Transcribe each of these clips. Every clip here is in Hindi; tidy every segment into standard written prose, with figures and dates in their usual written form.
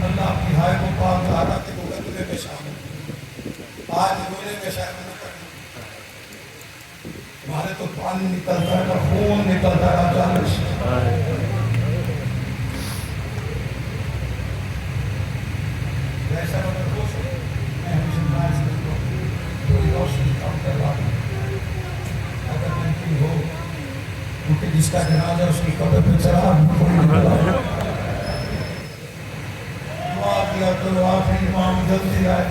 अल्लाह की हाय को पाक ज़ारा के मुकद्दमे में शामिल। आज रोने में शायद न करना, हमारे तो पानी निकलता है, खून निकलता है अचानक से। वैसा अगर हो सके मैं हमेशा नाच करता हूँ, थोड़ी रोशनी कम करवा दूँ। अगर मुमकिन हो क्योंकि जिसका जनाजा उसकी कब्र पे चढ़ा कोई नहीं बुलाए। दुआ किया तो आखिरी इमाम जल्दी आए।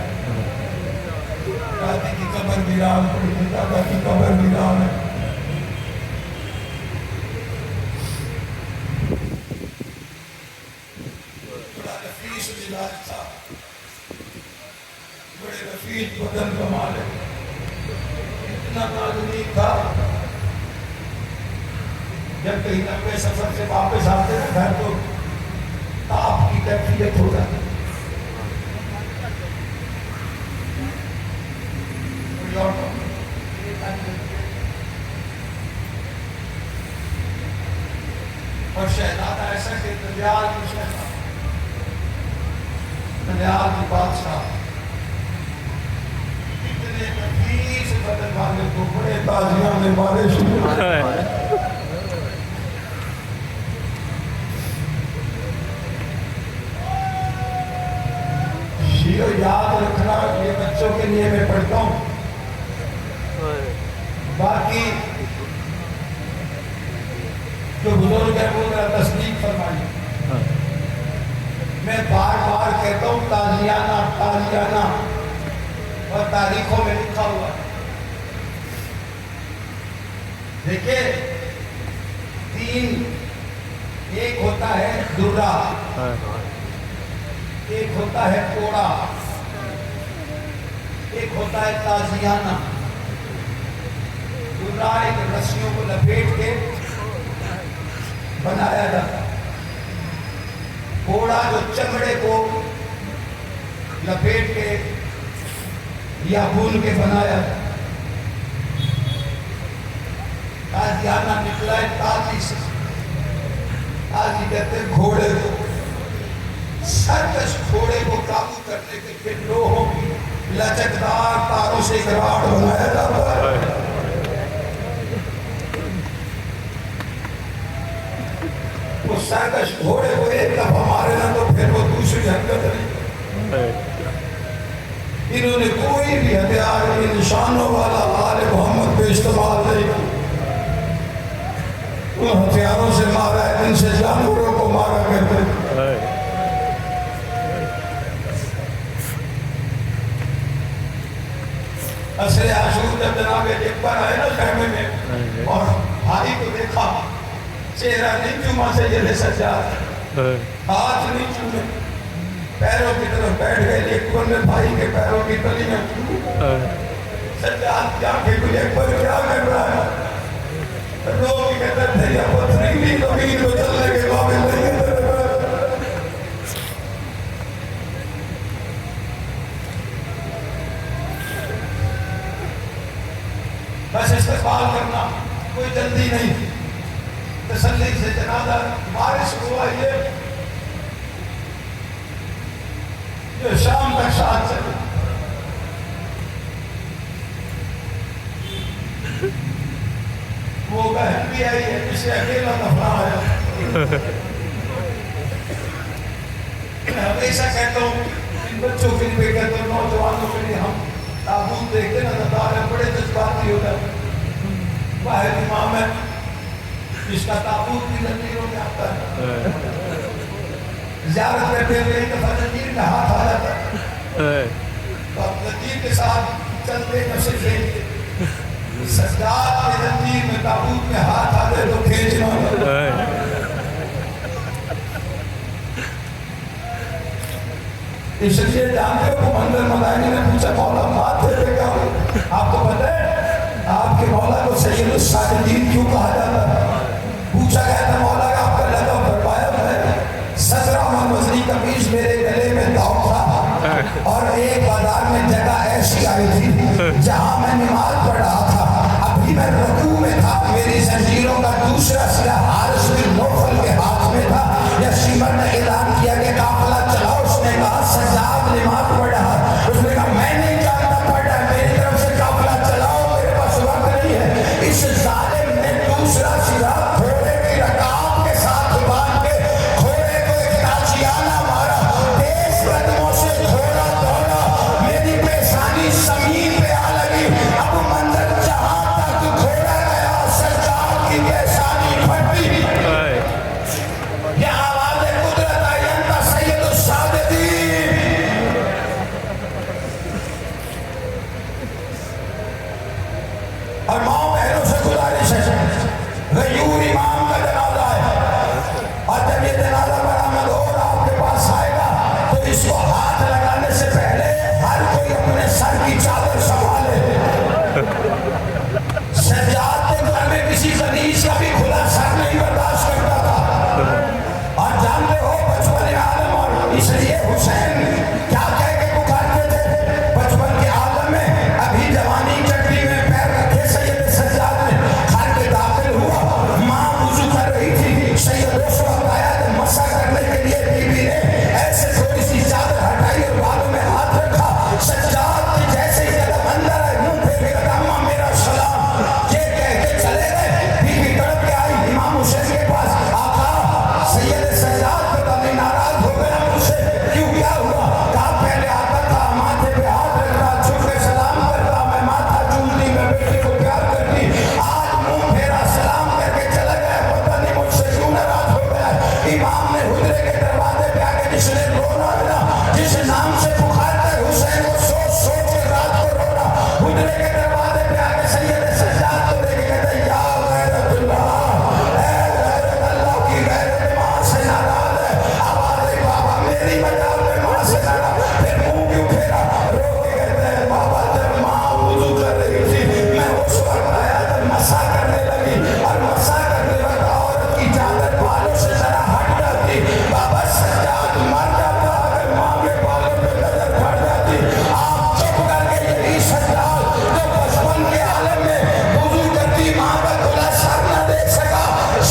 दादी की कब्र वीरान पड़ी, दादा की कब्र वीरान है। बड़ा नफीस इलाज था, बड़े नफीस बदन का मालिक, इतना नाजुक था। जब कहीं लंबे सफर से वापस आते थे घर तो ताप की कैफियत हो जाती। और शहजादा ऐसा कि दरियाल की बादशाह इतने नफीस बदन वाले को बड़े ताजियां में मारे शुरू। याद रखना, ये बच्चों के लिए मैं पढ़ता हूँ, बाकी जो बुजुर्ग है वो मेरा तस्दीक फरमाइए। मैं बार बार कहता हूँ ताजियाना ताजियाना, और तारीखों में लिखा हुआ है। देखिए तीन, एक होता है दुर्रा, एक होता है कोड़ा, एक होता है ताजियाना। दुर्रा एक रस्सियों को लपेट के बनाया जाता है। कोड़ा जो चमड़े को लपेट के या भून के बनाया जाता है। ताजियाना निकला है ताजी से। ताजी कहते हैं घोड़े को, सर्कस घोड़े को काबू करने के लिए लोहों की लचकदार तारों से गराड़ बनाया जाता है। वो सर्कस घोड़े को एक दफा मारे ना तो फिर वो दूसरी हरकत नहीं। इन्होंने कोई भी हथियार इन निशानों वाला आले मोहम्मद पे इस्तेमाल नहीं किया। उन हथियारों से मारा है जिनसे जानवरों को मारा करते। असरे आशूर जब जनाब अकबर आए ना खैमे में और भाई को देखा, चेहरा नहीं चूमा सैयद सज्जाद, हाथ नहीं चूमे, पैरों की तरफ बैठ गए। अकबर ने भाई के पैरों की तलियां चूमी। सज्जाद की आंखें खुली, अकबर क्या कर रहा है? लोग कहते थे या पथरीली जमीन को चलने के काबिल नहीं है। बस इस्तेमाल करना, कोई जल्दी नहीं, तसल्ली से जनाजा बारिश हुआ ये जो शाम तक साथ चले। वो बहन भी आई है जिसे अकेला दफना आया। मैं हमेशा कहता हूँ इन बच्चों के लिए, कहता हूँ नौजवानों के लिए, हम ताबूत देखते ना नज़ारे बड़े जज्बाती हो जाते। वाहिद इमाम है जिसका ताबूत भी जंजीरों में आता है। ज़ियारत करते हुए एक दफा जंजीर का हाथ आ जाता है तो आप जंजीर के साथ चलते नशे खेलते। सज्जाद के जंजीर में ताबूत में हाथ आते तो खींचना। इसलिए जानते हो मंदिर मदानी ने पूछा मौला माथे पे क्या हो? आपको पता है आपके मौला को सैयद साजिदीन क्यों कहा जाता है? पूछा गया था मौला का आपका लक़ब फरमाया है 17 मन वज़नी कमीज मेरे गले में दाव था और एक बाजार में जगह ऐसी आई थी जहां मैं नमाज पढ़ रहा था। अभी मैं रुकू में था, मेरी जंजीरों का दूसरा सिरा हारिस बिन नौफल के हाथ में था। या शिमर ने ऐलान किया दूसरा सिरा घोड़े की रकाब के साथ बांध के घोड़े को एक ताजियाना मारा, तेज कदमों से घोड़ा दौड़ा, मेरी पेशानी जमीन पे आ लगी। अब मंदिर जहां तक घोड़ा गया, सरकार की पेशानी फटी। ये आवाज़ कुदरत आई, अंता सैयद सादतीन। और माओ बहनों से गुजारिश है, गयूर इमाम का जनाजा है, और जब ये जनाजा बरामद हो और आपके पास आएगा तो इसको हाथ लगाने से पहले हर कोई अपने सर की चादर संभाले। सज्जाद के घर में किसी कनीज का भी खुला सर नहीं बर्दाश्त करता था। और जानते हो बचपन में आलम, और इसलिए हुसैन क्या कह के पुकारते थे बचपन के आलम में, अभी जवानी चट्टी में पैर रखे सैयद सज्जाद ने घर के दाखिल हुआ, माँ वुजू कर रही थी, सैयद उस वक्त आया तो मसा करने के लिए बीबी ने ऐसे थोड़ी सी चादर हटाई और बालों में हाथ रखा। सज्जाद के जैसे ही जब अंदर आए मुंह फेर के अम्मा मेरा सलाम ये कह के चले गए। बीबी तड़प के आई इमाम हुसैन के पास, आका सैयद सज्जाद पता नहीं नाराज हो गया मुझसे, क्यों क्या हुआ? कहा पहले आता था माथे पे हाथ रखता, झुक के सलाम करता, मैं माथा चूमती, मैं बेटे को प्यार करती, आज मुंह फेरा सलाम करके चला गया, पता नहीं मुझसे क्यों नाराज हो गया। इमाम ने हुजरे के दरवाजे पे आके जिसने रोना है ना, जिस नाम से पुकारते हुसैन को सोच सोच के रात को रोना, हुजरे के दरवाजे पे आके सैयद सज्जाद को देख के कहते या गैरतुल्लाह, ऐ गैरत अल्लाह की गैरत मां से नाराज है। आवाज़ बाबा मेरी मजाल में मां से नाराज, फिर मुंह क्यों फेरा, रो के कहते हैं बाबा जब मां वुजू कर रही थी मैं उस वक्त आया जब मसा करने लगी, और मसा करने वक्त औरत की चादर बालों से जरा हट जाती, बाबा सज्जाद मर जाता अगर मां के बालों पे नजर पड़ जाती। आप चुप करके यही सज्जाद जो बचपन के आलम में वुजू करती मां का खुला सर न देख सका,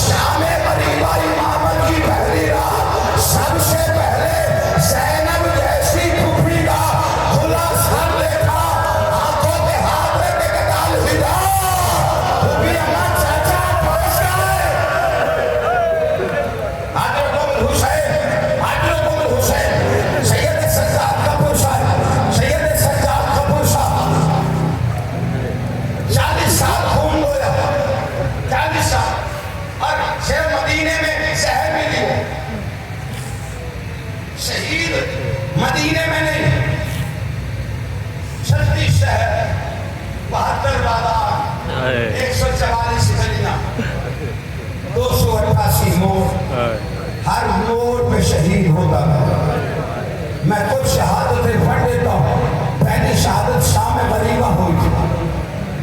शाम मरीबा इमामत की पहली रात सबसे पहले ज़ैनब जैसी फूफी का खुला सर देखा, आंखों पे हाथ रख के कताल हिला, फूफी अम्मा चाचा पहुंच गए। हाजरतुल हुसैन, हाजरतुल हुसैन, सैयद सज्जाद का पुरुषा, सैयद सज्जाद का पुरुषा 40 साल खून धोया, 40 साल, और शेर मदीने में जहर मिली है, शहीद मदीने में नहीं, 36 शहर, 72 बाजार, 144 गलियां, 288 मोड़, हर मोड़ पे शहीद होता है। मैं कुछ शहादतें पढ़ देता हूँ। पहली शहादत शाम गरीबा हुई थी,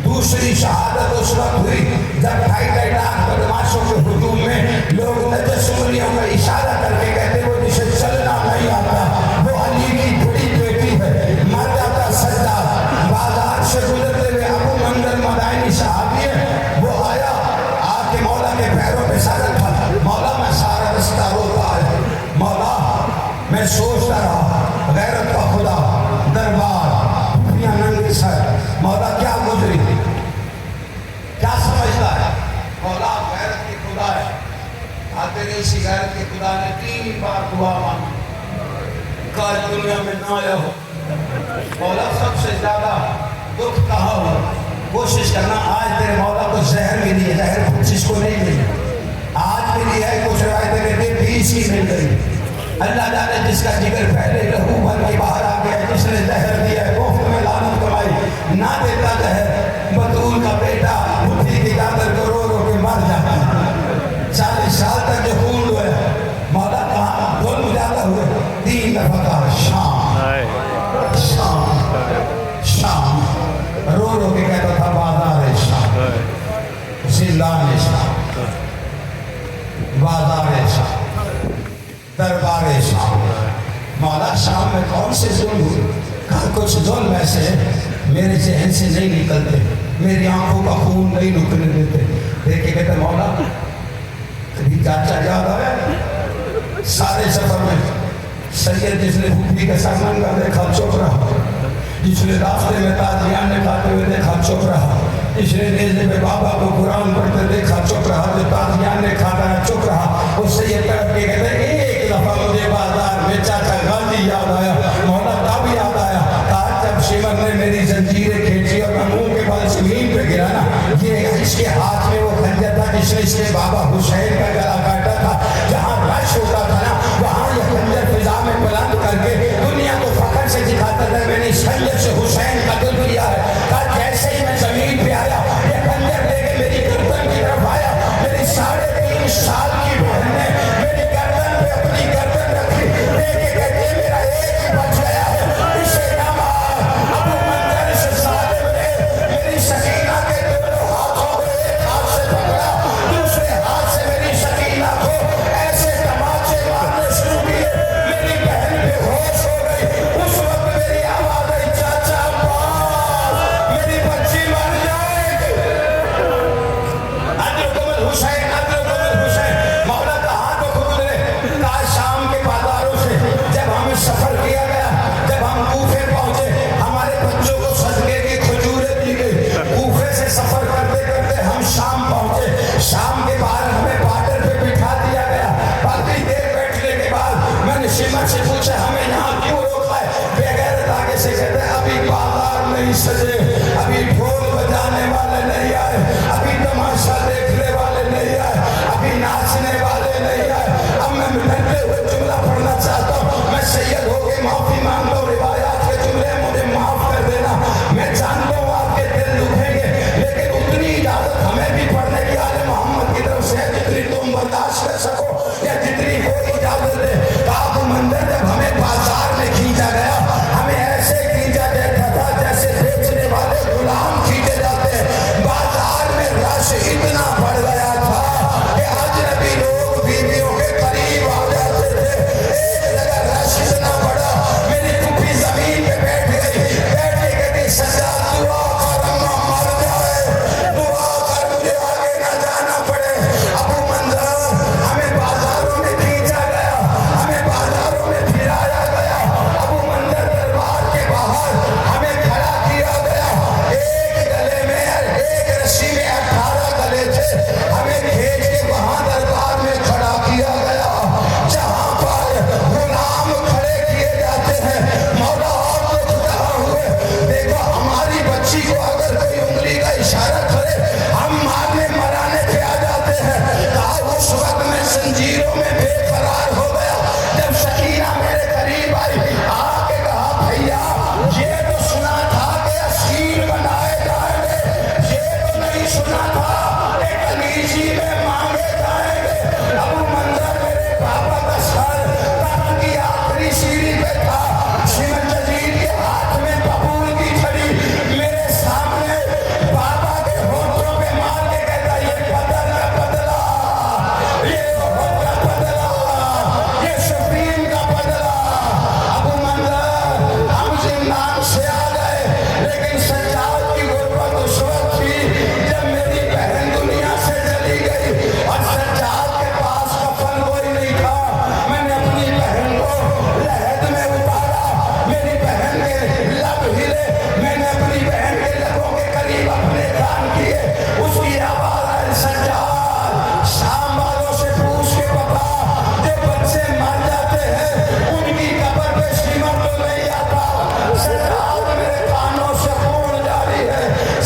दूसरी शहादत उस वक्त हुई जब ढाई लाख बदमाशों के हुजूम में लोग नजस उंगलियों का इशारा करके कहते वो जिसे चलना नहीं आता वो अली की बड़ी बेटी है, मर जाता सज्जाद। बाजार से गुजरते हुए अबू मंदर मदानी साहबी है, वो आया आके मौला के पैरों पे सर रखा, मौला मैं सारा रास्ता रोता है, मौला मैं सोचता रहा गैरत का खुदा दरबार दुनिया नंगे सर, मौला क्या गुजरी, क्या समझता है? मौला गैरत के खुदा है, तेरे इसी गैरत के खुदा ने 3 बार दुआ मांगी, काश दुनिया में ना आया हो। मौला सबसे ज्यादा दुख कहा हो, कोशिश करना आज तेरे मौला को जहर मिली है, जहर कुछ जिसको नहीं मिली, आज मिली है, कुछ रवायतें कहते 20 की मिल गई। अल्लाह जाने जिसका जिगर पहले लहू भर के बाहर आ गया, जिसने जहर दिया है मुफ्त में लानत कमाई, ना देता जहर बतूल का बेटा मुट्ठी की चादर को रो रो के मर जाता। 40 साल तक जो खून हुआ मौला कहाँ जुल्म ज्यादा हुए, 3 दफा कहा शाम शाम शाम, रो रो के कहता था बाजार शाम, जिलान शाम, बाजार शाम, दरबार शाम। मौला शाम में कौन से जुल्म हुए? कहा कुछ जुल्म ऐसे मेरे जहन से नहीं निकलते, मेरी आंखों का खून नहीं रुकने देते। देखे कहते मौला कभी चाचा याद आया? सारे सफर में सैयद जिसने फूफी का सामान का देखा चुप रहा, जिसने रास्ते में ताजियाने खाते हुए देखा चुप रहा, जिसने नेज़े में बाबा को कुरान पढ़ते देखा चुप रहा। इसलिए बाबा हुसैन का गला काटा था। जहाँ रश होता था ना, वहाँ ये खंजर फिजा में बुलंद करके दुनिया को फख्र से दिखाता था, मैंने इस खंजर से हुसैन का दिल लिया है। कहा जैसे ही मैं जमीन पे आया, ये खंजर लेके मेरी गर्दन की तरफ आया। मेरी 3.5 साल की बहन ने मेरी गर्दन पे अपनी गर्दन रखी, लेके कहती है मेरा एक ही बच गया है, इसे ना मार। अबू मंजर से सालिम ने मेरी सकीना के दोनों हाथों को एक हाथ से पकड़ा, दूसरे हाथ से मेरी सकीना को ऐसे तमाचे मारने शुरू किए। मेरी बहन बेहोश हो गई। उस वक्त मेरी आवाज आई, चाचा अब्बास, मेरी बच्ची मर जाएगी। अद्रुकुमुल हुसैन, अद्रुकुमुल हुसैन। मौला का हाथ को गुजरे। आज शाम के बाजारों से जब हमें सफर किया गया, जब हम कूफे पहुंचे, हमारे बच्चों को सदके की खजूरें दी गई। कूफे से सफर करते करते हम शाम पहुंचे। शाम के बाद हमें बॉर्डर पे बिठा दिया गया। काफी देर बैठने के बाद मैंने सिमर से पूछा हमें यहाँ क्यों रोका है। बगैर आगे से कहते अभी बाजार नहीं सजे, अभी ढोल बजाने वाले नहीं आए, अभी तमाशा देखने वाले नहीं आए, अभी नाचने वाले नहीं आए। अब मैं मिलते हुए जुमला पढ़ना चाहता हूँ। मैं सैयद हो के माफी मांगता हूँ, रिवायात के जुमले मुझे माफ कर देना। मैं जानता हूँ आपके दिल दुखेंगे, लेकिन उतनी इजाजत हमें भी पढ़ने की आले मोहम्मद की तरफ से है जितनी तुम बर्दाश्त कर सको या जितनी कोई इजाजत दे। अबू मंजर जब हमें बाजार में खींचा गया, हमें ऐसे खींचा जाता था जैसे बेचने वाले गुलाम खींचे जाते हैं। बाजार में रश इतना बढ़ गया था कि अजनबी लोग बीवियों के करीब आ जाते थे। एक जगह रश इतना बढ़ा, मेरी पुप्पी जमीन पे बैठ गई। बैठ के कहती सज्जाद दुआ कर अम्मा मर जाए, दुआ कर मुझे आगे ना जाना पड़े। अबू मंजर हमें बाजारों में खींचा गया, हमें बाजारों में फिराया गया। अबू मंजर दरबार के बाहर हमें खड़ा किया गया। एक गले में एक रस्सी में 18 गले थे। हमें खींच के वहां दरबार में खड़ा किया गया, जहां पर गुलाम खड़े किए जाते हैं। मौला और तो खुदा हुए, देखो हमारी बच्ची को अगर कोई उंगली का इशारा करे, हम मारने मराने पे आ जाते हैं। कहा उस वक्त मैं जंजीरों में बेकरार हो गया। जब सकीना मेरे करीब आई, आके कहा भैया ये तो सुना था कि असीर बनाए जाएंगे, ये तो नहीं सुना था कि कलीसी में मांगे जाएंगे। अबू मंजर मेरे पापा का सर कब्र की आखिरी सीढ़ी पे था। सिमर जजीर के हाथ में बबूल की छड़ी मेरे सामने बाबा के होठों पे मार के कहता ये बदल का बदला, ये मोहब्बत का बदला, ये शफीन का बदला। अबू मंजर हम जिंदान से आ गए, लेकिन सज्जाद की गुर्बत उस वक्त थी जब मेरी बहन दुनिया से चली गई और सज्जाद के पास कफन कोई नहीं था। मैंने अपनी बहन को लहद में उतारा, मेरी बहन के लब हिले, मैंने अपनी बहन के लबों के करीब अपने कान किए। उसकी आवाज आई सज्जाद शाम वालों से पूछ के बता, जो बच्चे मर जाते हैं उनकी कब्र पे सिमर तो नहीं आता। सज्जाद मेरे कानों से खून जारी है,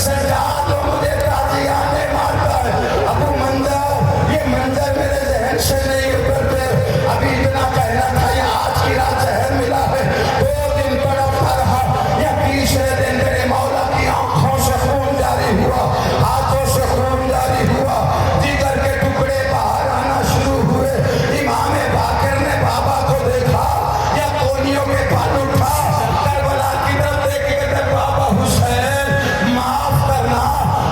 सज्जाद तो मुझे ताजियाने मारता है। अबू मंजर ये मंजर मेरे जहन से नहीं उतरते। अभी इतना कहना था या आज की रात जहर मिला है, 2 दिन तड़पता रहा या तीसरे दिन मेरे मौला की आंखों से खून जारी हुआ, हाथों से खून जारी हुआ, जिगर के टुकड़े बाहर आना शुरू हुए। इमाम बाकर ने बाबा को देखा या कोनियों के बाल उठा, करबला की तरफ देख के कहते बाबा हुसैन माफ करना,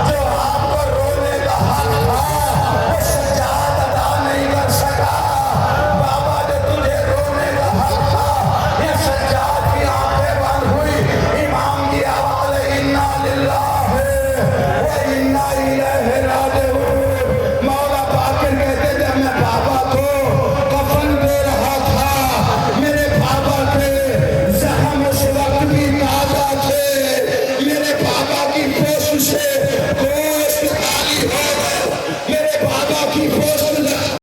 जो आपको रोने का हक था वो सज्जाद अदा नहीं कर सका। बाबा जो तुझे रोने का हक था, ये सज्जाद की आंखें बंद हुई। इमाम की आवाज इन्ना लिल्लाहि व इन्ना इलैहि राजिऊन। मौला बाकर कहते जब मैं बाबा को कफन दे रहा था, मेरे बाबा के जख्म उस वक्त भी ताजा थे।